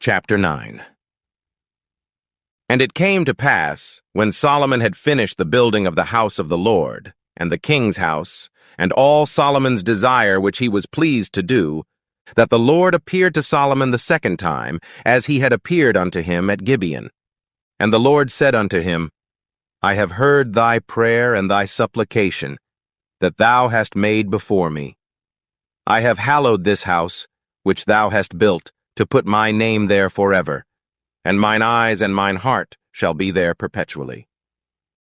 Chapter 9. And it came to pass, when Solomon had finished the building of the house of the Lord, and the king's house, and all Solomon's desire which he was pleased to do, that the Lord appeared to Solomon the second time, as he had appeared unto him at Gibeon. And the Lord said unto him, I have heard thy prayer and thy supplication, that thou hast made before me. I have hallowed this house, which thou hast built, to put my name there forever, and mine eyes and mine heart shall be there perpetually.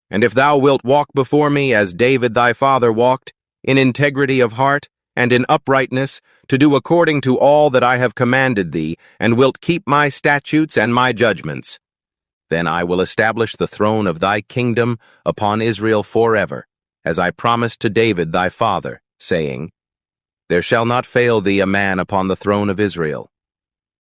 And if thou wilt walk before me as David thy father walked, in integrity of heart and in uprightness, to do according to all that I have commanded thee, and wilt keep my statutes and my judgments, then I will establish the throne of thy kingdom upon Israel forever, as I promised to David thy father, saying, There shall not fail thee a man upon the throne of Israel.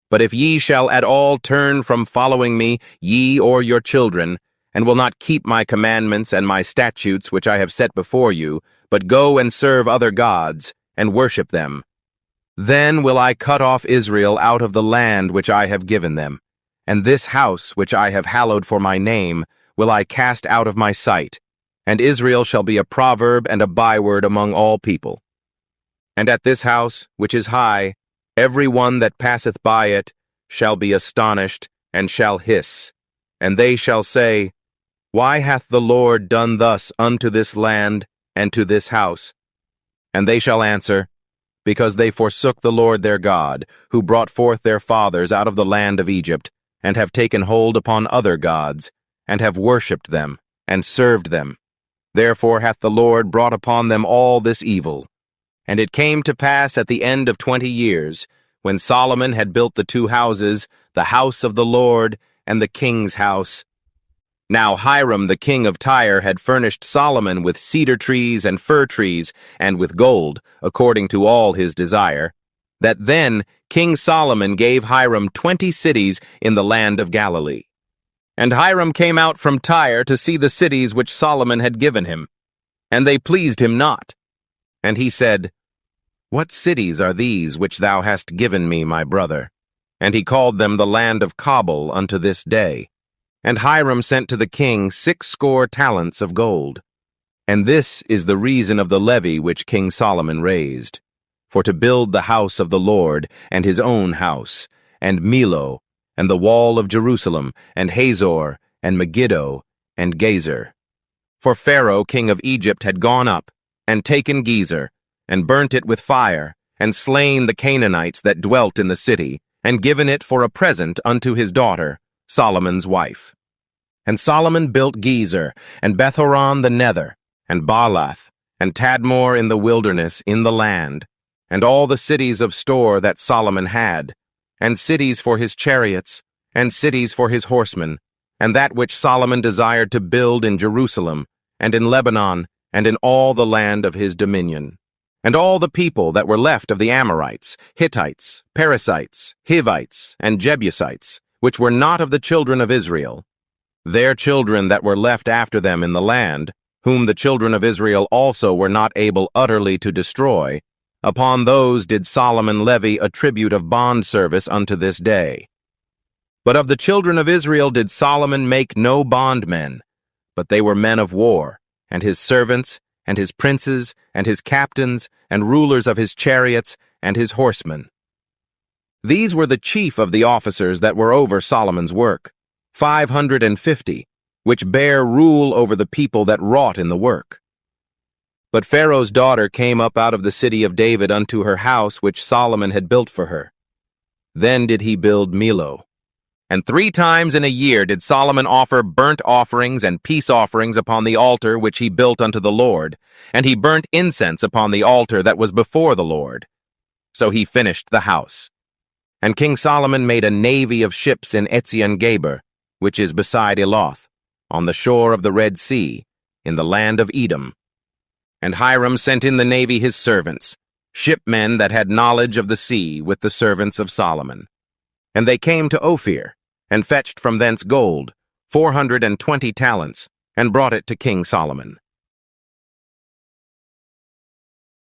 But if ye shall at all turn from following me, ye or your children, and will not keep my commandments and my statutes which I have set before you, but go and serve other gods, and worship them, then will I cut off Israel out of the land which I have given them, and this house which I have hallowed for my name will I cast out of my sight, and Israel shall be a proverb and a byword among all people. And at this house, which is high, every one that passeth by it shall be astonished, and shall hiss. And they shall say, Why hath the Lord done thus unto this land and to this house? And they shall answer, Because they forsook the Lord their God, who brought forth their fathers out of the land of Egypt, and have taken hold upon other gods, and have worshipped them, and served them. Therefore hath the Lord brought upon them all this evil. And it came to pass at the end of 20 years, when Solomon had built the two houses, the house of the Lord and the king's house. Now Hiram the king of Tyre had furnished Solomon with cedar trees and fir trees, and with gold, according to all his desire, that then King Solomon gave Hiram 20 cities in the land of Galilee. And Hiram came out from Tyre to see the cities which Solomon had given him, and they pleased him not. And he said, What cities are these which thou hast given me, my brother? And he called them the land of Cabul unto this day. And Hiram sent to the king 60 talents of gold. And this is the reason of the levy which King Solomon raised, for to build the house of the Lord, and his own house, and Millo, and the wall of Jerusalem, and Hazor, and Megiddo, and Gezer. For Pharaoh king of Egypt had gone up, and taken Gezer, and burnt it with fire, and slain the Canaanites that dwelt in the city, and given it for a present unto his daughter, Solomon's wife. And Solomon built Gezer, and Bethhoron the nether, and Baalath, and Tadmor in the wilderness in the land, and all the cities of store that Solomon had, and cities for his chariots, and cities for his horsemen, and that which Solomon desired to build in Jerusalem, and in Lebanon, and in all the land of his dominion. And all the people that were left of the Amorites, Hittites, Perizzites, Hivites, and Jebusites, which were not of the children of Israel, their children that were left after them in the land, whom the children of Israel also were not able utterly to destroy, upon those did Solomon levy a tribute of bond service unto this day. But of the children of Israel did Solomon make no bondmen, but they were men of war, and his servants, and his princes, and his captains, and rulers of his chariots, and his horsemen. These were the chief of the officers that were over Solomon's work, 550, which bare rule over the people that wrought in the work. But Pharaoh's daughter came up out of the city of David unto her house which Solomon had built for her. Then did he build Millo. And 3 times in a year did Solomon offer burnt offerings and peace offerings upon the altar which he built unto the Lord, and he burnt incense upon the altar that was before the Lord. So he finished the house. And King Solomon made a navy of ships in Ezion-Geber, which is beside Eloth, on the shore of the Red Sea, in the land of Edom. And Hiram sent in the navy his servants, shipmen that had knowledge of the sea, with the servants of Solomon. And they came to Ophir, and fetched from thence gold, 420 talents, and brought it to King Solomon.